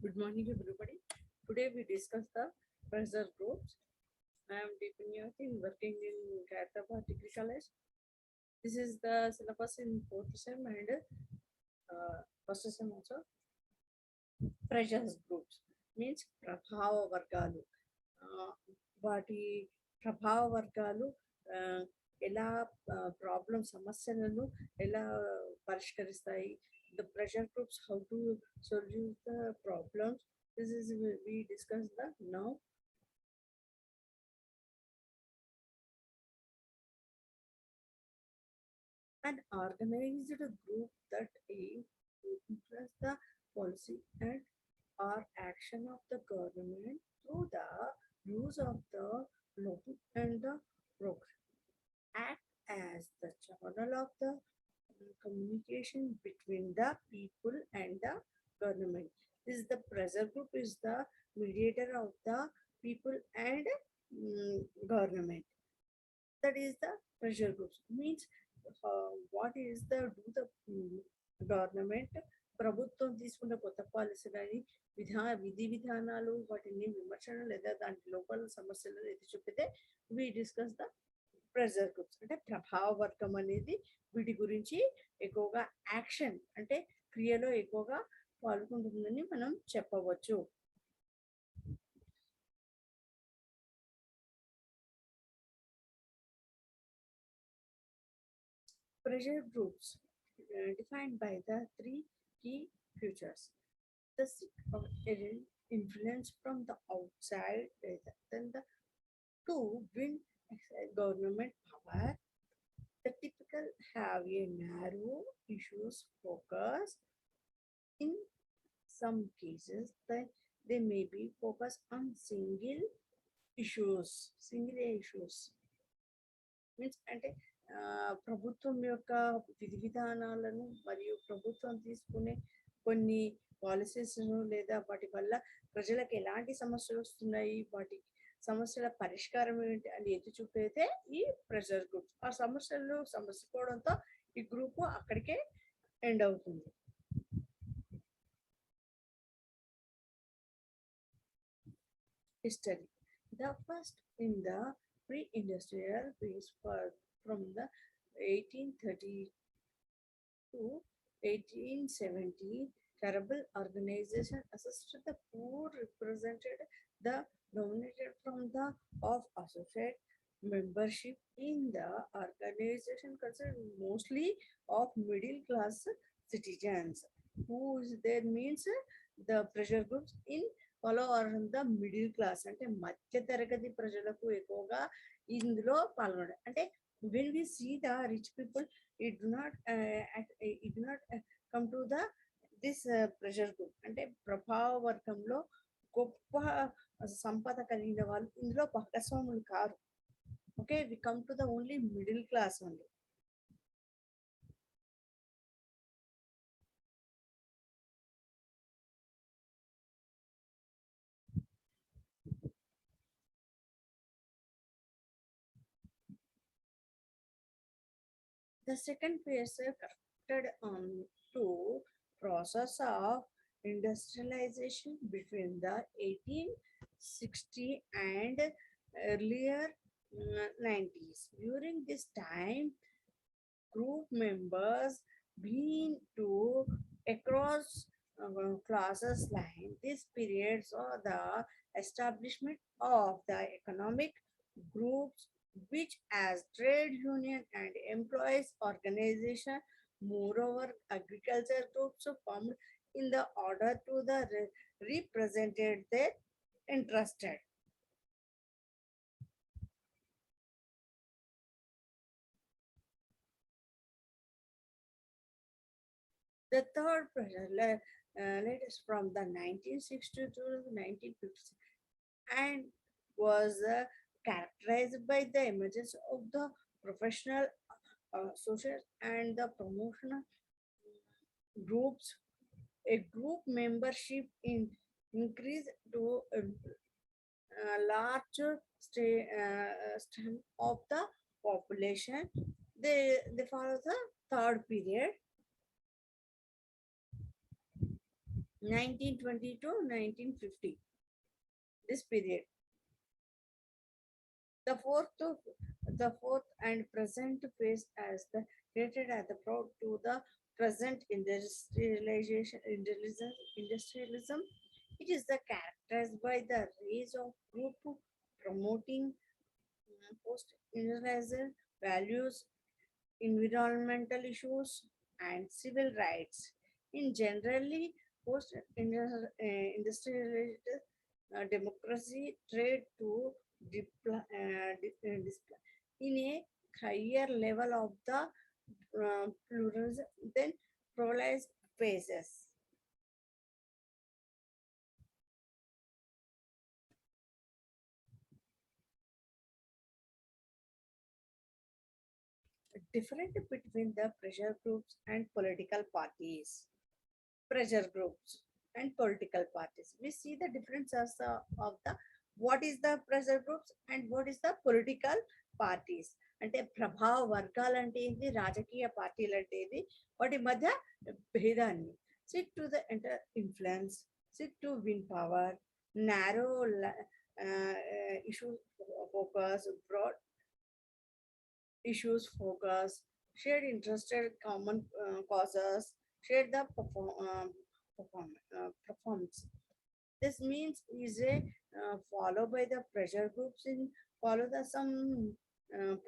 Good morning, everybody. Today we discuss the pressure groups. I am Deepan Yati, working in Hyderabad Degree College. This is the syllabus in fourth sem and first sem also. Pressure groups means ప్రభావ వర్గాలు. వాటి ప్రభావ వర్గాలు ఎలా problem సమస్యలను ఎలా పరిష్కరిస్తాయి, the pressure groups, how to solve the problems. This is we discuss the now. An organized group that aim to influence the policy and or action of the government through the use of the law and the program, act as the channel of the communication between the people and the government. This is the pressure group is the mediator of the people and government. That is the pressure groups. Means what is the do the government ప్రభుత్వం తీసుకున్న కొత్త policy కానీ విధి విధానాలు వాటిని విమర్శన లేదా దాంట్లో లోపల సమస్యలను ఎత్తి చూపితే we discuss the pressure groups. అంటే ప్రభావ వర్గం అనేది వీటి గురించి ఎక్కువగా యాక్షన్ అంటే క్రియలో ఎక్కువగా పాల్గొంటుందని మనం చెప్పవచ్చు. Pressure groups defined by the three key features: the influence from the outside rather than the to win government power. The typical have a narrow issues focus. In some cases, that they may be focused on single issues. Means అంటే ప్రభుత్వం యొక్క విధి విధానాలను మరియు ప్రభుత్వం తీసుకునే కొన్ని పాలసీస్ను లేదా వాటి వల్ల ప్రజలకు ఎలాంటి సమస్యలు వస్తున్నాయి, వాటి సమస్యల పరిష్కారం ఏంటి అని ఎత్తి చూపైతే ఈ ప్రెషర్ గ్రూప్స్. ఆ సమస్యలు సమస్యపోవడంతో ఈ గ్రూప్ అక్కడికే ఎండ్ అవుతుంది. History. The first in the pre-industrial phase from the 1830 to 1870, terrible organization assisted the poor, represented the dominated from the of associate membership in the organization consisted mostly of middle class citizens. Who is there means the pressure groups in follow are the middle class అంటే మధ్య తరగతి ప్రజలకు ఎక్కువగా ఇందులో పాల్గొనడం. అంటే when we see the rich people, it do not come to the this pressure group. అంటే ప్రభావ వర్గంలో గొప్ప సంపద కలిగిన వాళ్ళు ఇందులో భాగస్వాములు కారు. Okay, we come to the only middle class only. The second phase connected on to process of industrialization between the 1860 and earlier 90s. During this time, group members being to across classes line. This period saw the establishment of the economic groups which as trade union and employees organization. Moreover, agriculture groups formed in the order to the represented their interested. The third pressure latest from the 1960 to the 1950s and was characterized by the emergence of the professional, social, and the promotional groups. A group membership increased to a larger stem of the population. They follow the third period. 1920 to 1950, this period. The fourth, the fourth and present phase as the created at the proud to the present industrialism. It is the characterized by the rise of group promoting post-industrial values, environmental issues, and civil rights. In generally, post-industrial democracy trade to display in a higher level of the pluralism than pluralized phases. Different between the pressure groups and political parties. Pressure groups and political parties. We see the differences of the what is the pressure groups and what is the political parties. అంటే ప్రభావ వర్గాలు అంటే ఏంటి, రాజకీయ పార్టీలు అంటే ఏంటి, వాటి మధ్య భేదాన్ని. Seek to the enter influence, seek to win power, narrow issue focus, broad issues focus, shared interested common causes, share the performance. This means is a follow by the pressure groups in follow the some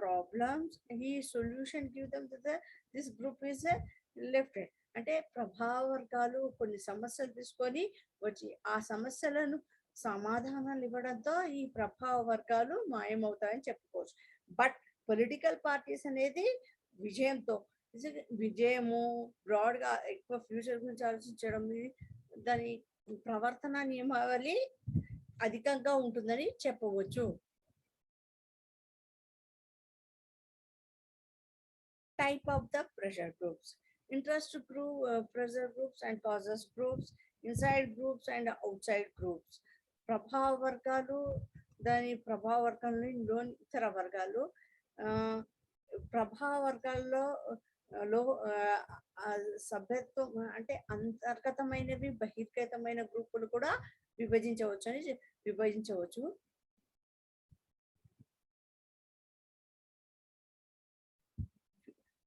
problems. He solution give them to the this group is a lifted. అంటే ప్రభావ వర్గాలు కొన్ని సమస్యలు తీసుకొని వచ్చి ఆ సమస్యలను సమాధానాలు ఇవ్వడంతో ఈ ప్రభావ వర్గాలు మాయమవుతాయని చెప్పుకోవచ్చు. బట్ పొలిటికల్ పార్టీస్ అనేది విజయంతో విజయము బ్రాడ్గా ఎక్కువ ఫ్యూచర్ గురించి ఆలోచించడం, దాని ప్రవర్తన నియమావళి అధికంగా ఉంటుందని చెప్పవచ్చు. Type of the pressure groups: interest group, pressure groups and causes groups, inside groups and outside groups. ప్రభావ వర్గాలు, దాని ప్రభావ వర్గాల్లోని ఇతర వర్గాలు. ప్రభావ వర్గాల్లో లో సభ్యత్వం అంటే అంతర్గతమైనవి బహిర్గతమైన గ్రూపులు కూడా విభజించవచ్చు.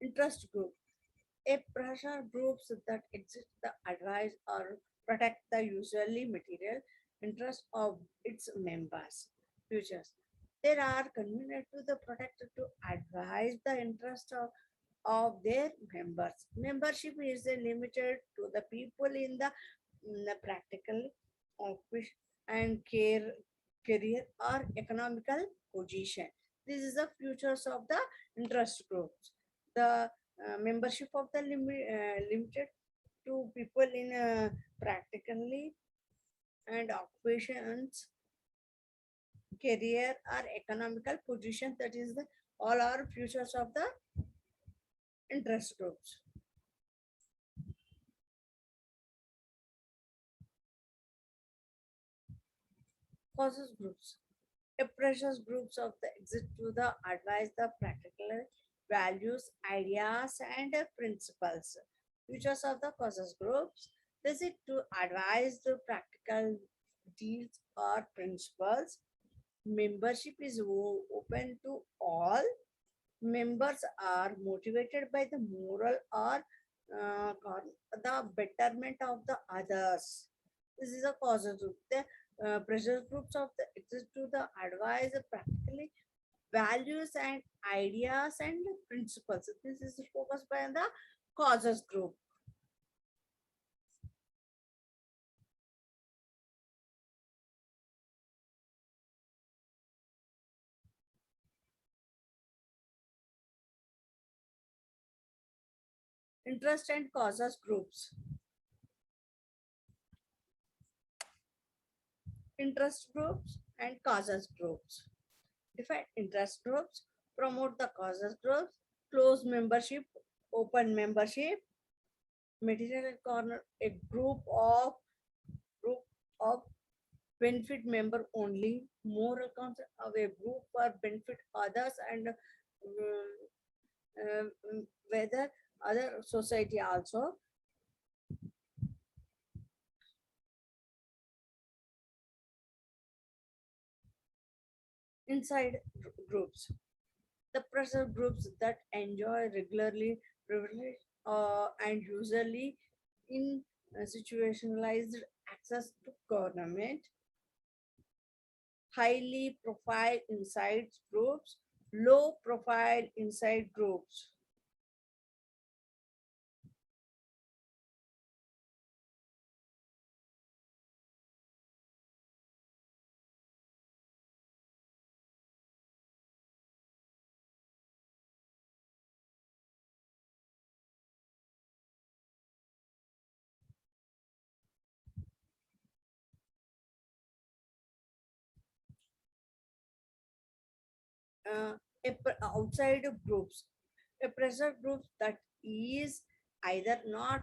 Interest group: a pressure groups that exist to advise or protect the usually material interest of its members. Futures: they are convenient to the protector to advise the interest of their members. Membership is limited to the people in the practical office and career or economical position. This is the futures of the interest groups. The membership of the limited to people in practically and occupations, career or economical position. That is the all are futures of the interest groups. Causes groups: a precious groups of the exist to the advise the practical values, ideas and principles. Futures of the causes groups: this is to advise the practical deeds or principles. Membership is open to all. Members are motivated by the moral or the betterment of the others. This is a causes group. The pressure groups of the exist to the advise practically values and ideas and principles. This is focused by the causes group. Interest and causes groups. Interest groups and causes groups. Define interest groups, promote the causes groups, close membership, open membership, material corner, a group of benefit member only, moral concept of a group for benefit others and whether other society also. inside groups. The pressure groups that enjoy regularly privilege and usually in situationalized access to government, highly profile inside groups, low profile inside groups. uh, outside of groups, a pressure group that is either not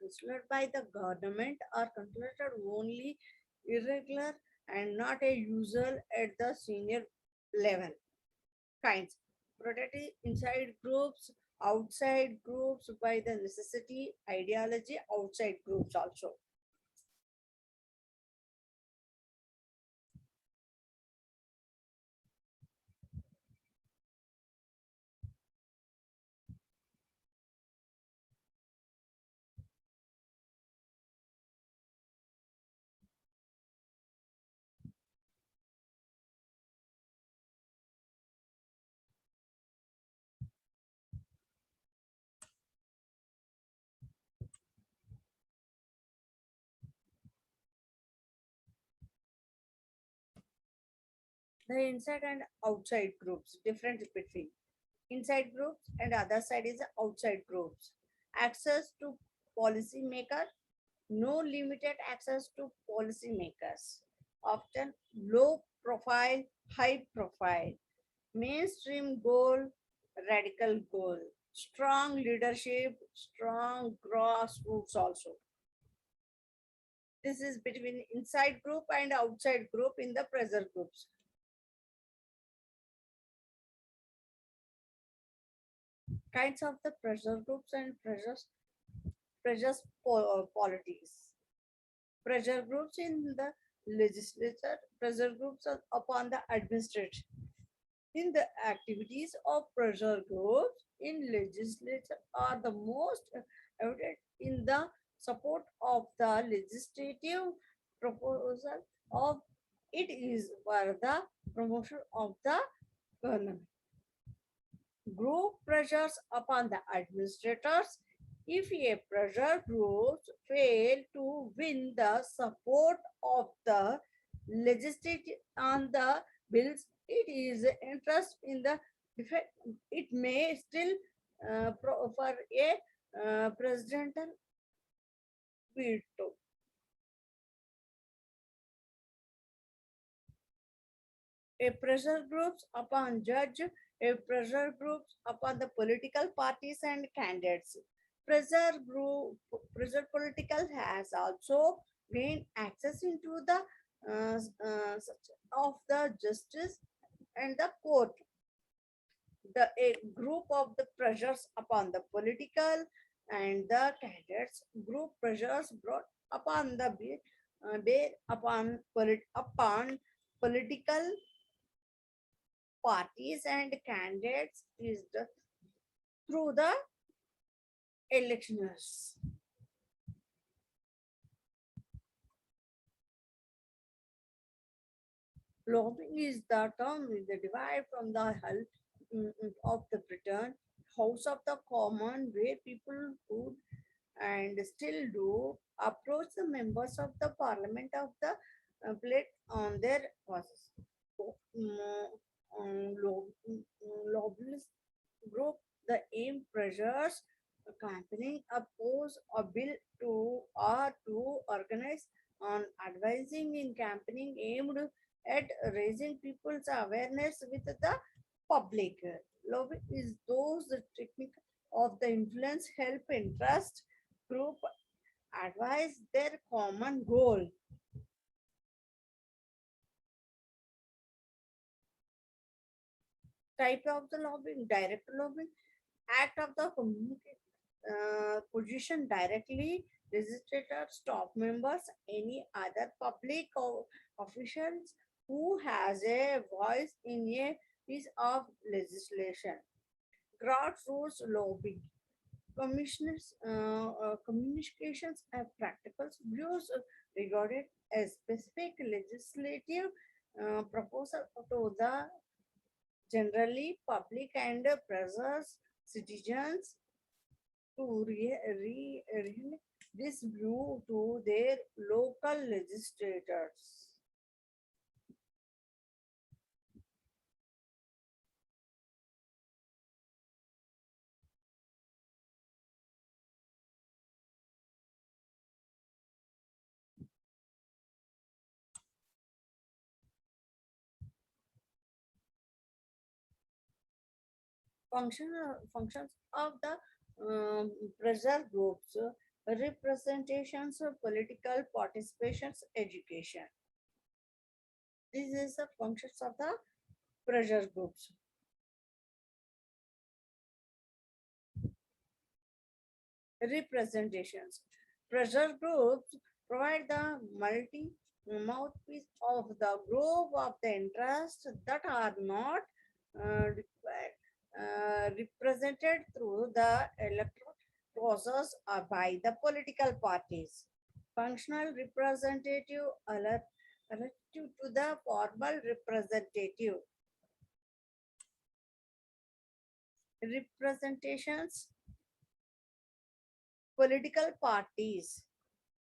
considered by the government or considered only irregular and not a usual at the senior level kinds. Protected inside groups, outside groups by the necessity, ideology, outside groups also. The inside and outside groups, difference between inside groups and other side is outside groups. Access to policy maker, no limited access to policy makers. Often low profile, high profile. Mainstream goal, radical goal. Strong leadership, strong grassroots also. This is between inside group and outside group in the pressure groups. Kinds of the pressure groups and politics. Pressure groups in the legislature, pressure groups upon the administration. In the activities of pressure groups in legislature are the most evident in the support of the legislative proposal of it is for the promotion of the government. Group pressures upon the administrators. If a pressure group fail to win the support of the legislature on the bills, it is interest in the defect. It may still for a presidential veto. A pressure groups upon judge, a pressure groups upon the political parties and candidates. Pressure group, pressure political has also gained access into the of the justice and the court. The a group of the pressures upon the political and the candidates group pressures brought upon the bear upon upon political parties and candidates is through the electioners. Lobbying is the term is derived from the health of the Britain, House of the Common, where people could and still do approach the members of the Parliament of the plate on their causes. So, lobbyist group, the aim pressures campaigning oppose a bill to or to organize on advising in campaigning aimed at raising people's awareness with the public. Lobby is those the technique of the influence help interest group advise their common goal. Type of the lobbying, direct lobbying, act of the community position directly, legislators, top members, any other public or officials who has a voice in a piece of legislation. Grassroots lobbying, commissioners, communications and practical views regarding a specific legislative proposal to the generally public and pressures citizens to this view to their local legislators. Functions of the pressure groups, representations of political participations, education. This is the functions of the pressure groups. Representations. Pressure groups provide the multi mouthpiece of the group of the interest that are not represented through the electoral process or by the political parties. Functional representative relative to the formal representative. Representations, political parties.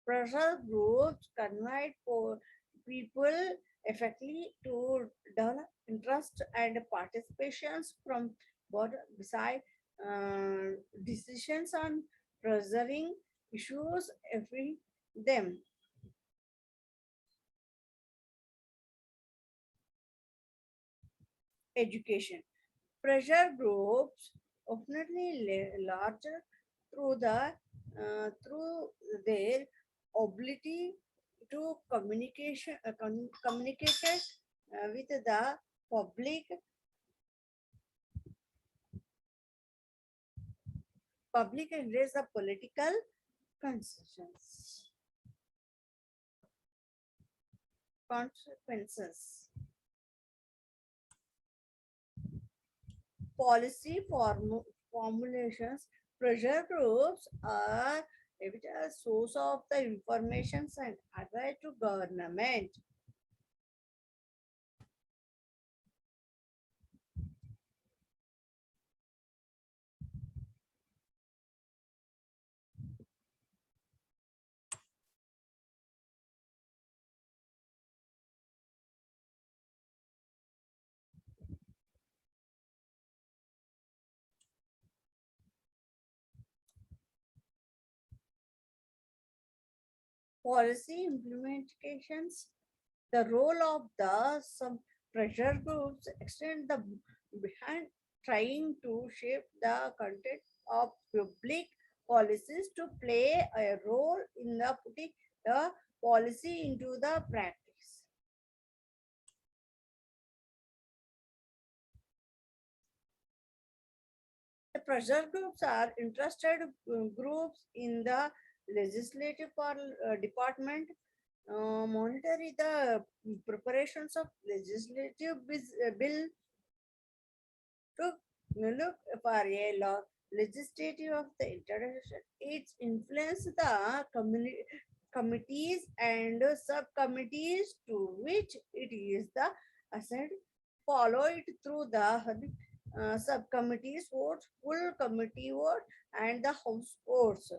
Pressure groups convert for people effectively to develop interest and participations from what beside decisions on pressuring issues every them. Education. Pressure groups often larger through through their ability to communicate with the public and raise the political concerns, consequences. Policy formulations, pressure groups are a vital source of the information and advice to government. Policy implementations, the role of the some pressure groups extend the behind trying to shape the content of public policies to play a role in the putting the policy into the practice. The pressure groups are interested groups in the legislative department, monitor the preparations of legislative bill to look for a law legislative of the international. It influence the committees and subcommittees to which it is the assigned. Follow it through the subcommittees votes, full committee vote, and the house votes.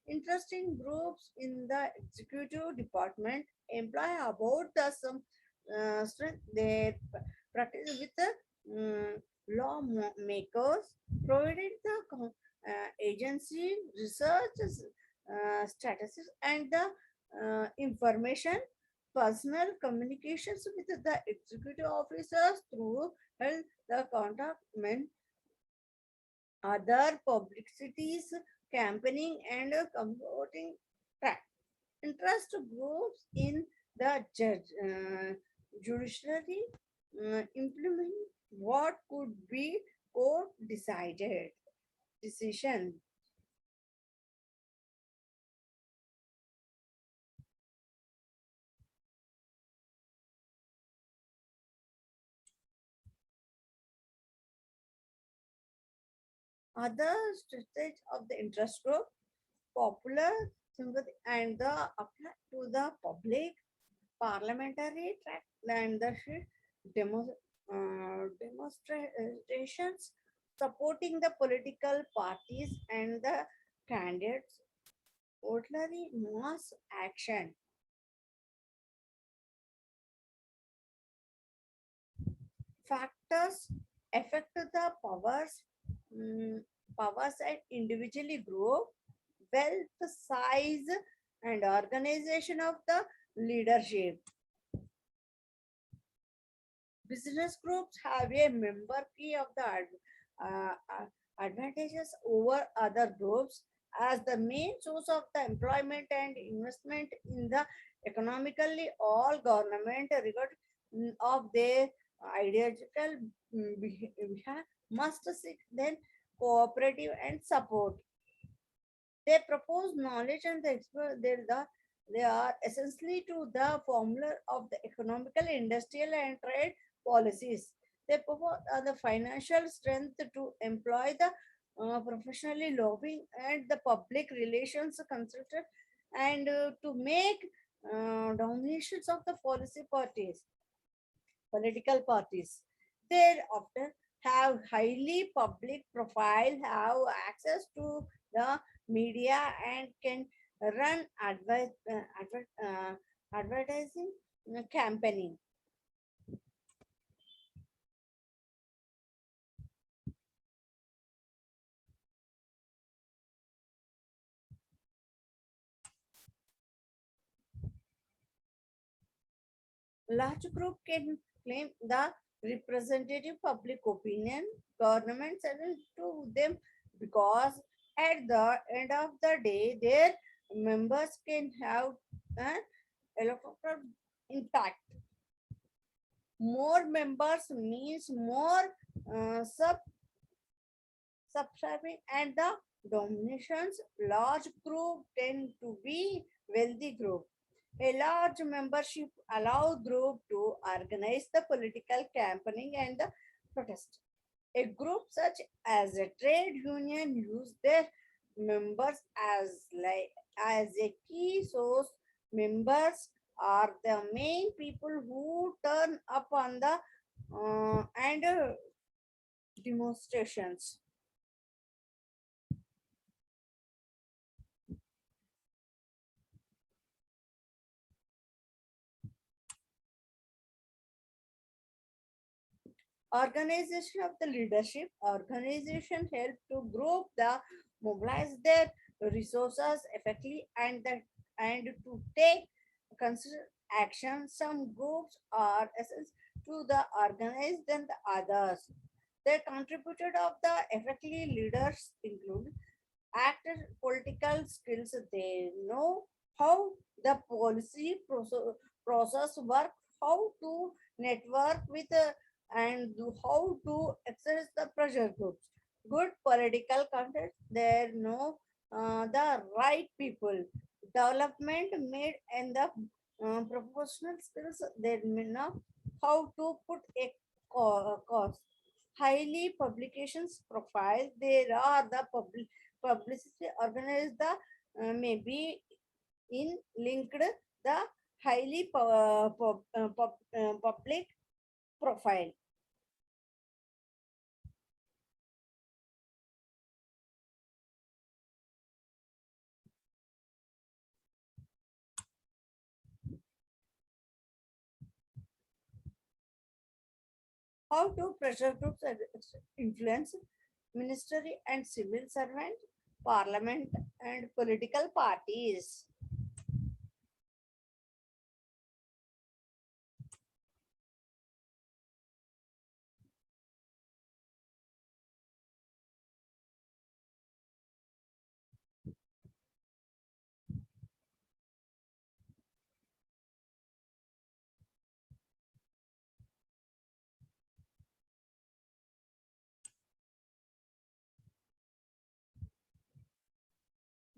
Interesting groups in the executive department employ about the some strength they practice with the lawmakers, provided the agency research statistics and the information, personal communications with the executive officers through held the contact other publicities, campaigning, and comforting track. Interest groups in the judiciary implement what could be court decided decision. Other strategy of the interest group, popular sympathy and the apply to the public parliamentary track and the demonstrations supporting the political parties and the candidates, ordinary mass action factors affect the mm, powers and individually grow, wealth size and organization of the leadership. Business groups have a member key of the advantages over other groups as the main source of the employment and investment in the economically all government regard of their ideological behavior must seek then cooperative and support. They propose knowledge and the they are essentially to the formula of the economical, industrial, and trade policies. They provide the financial strength to employ the professionally lobbying and the public relations consultant and to make dominations of the policy parties political parties. They often have highly public profile, have access to the media, and can run advertising campaigning. Large group can claim the representative public opinion, governments and to them because at the end of the day, their members can have an electoral impact. More members means more sub subscribing and the dominations large group tend to be wealthy group. A large membership allow group to organize the political campaigning and the protest. A group such as a trade union use their members as a key source. Members are the main people who turn up on the and demonstrations. Organization of the leadership. Organization help to group the mobilize their resources effectively and to take consider action. Some groups are essential to the organized than the others. They contributed of the effectively leaders include active political skills. They know how the policy process work, how to network with and how to access the pressure groups. Good political content. They know the right people. Development made and the proportional skills. They know how to put a cost. Highly publications profile. There are the publicity organized the maybe in linked the highly public profile. How do pressure groups influence ministry and civil servant, parliament and political parties?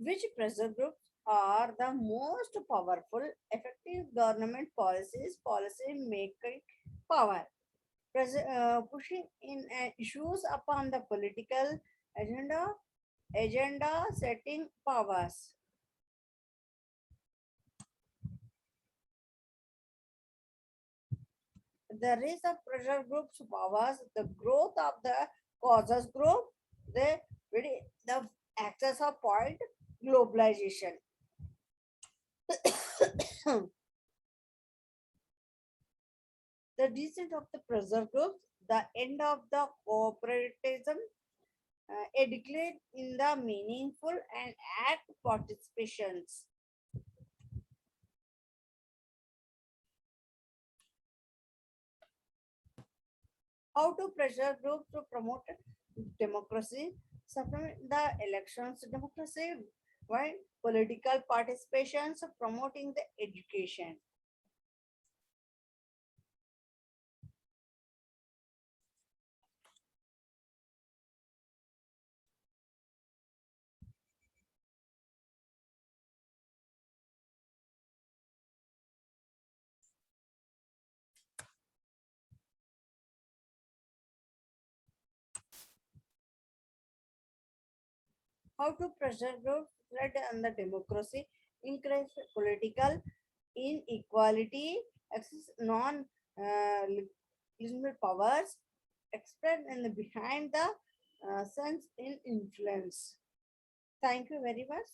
Which pressure groups are the most powerful, effective government policies, policy making power? Pushing in issues upon the political Agenda setting powers. The raise of pressure groups powers, the growth of the causes group, the access of point globalization. The descent of the pressure groups, the end of the cooperativism, a decline in the meaningful and act participations. How to pressure groups to promote democracy, supplement the elections democracy, while political participations promoting the education. How to pressure groups threat on the democracy, increase political inequality, access non legitimate powers, express and behind the sense in influence. Thank you very much.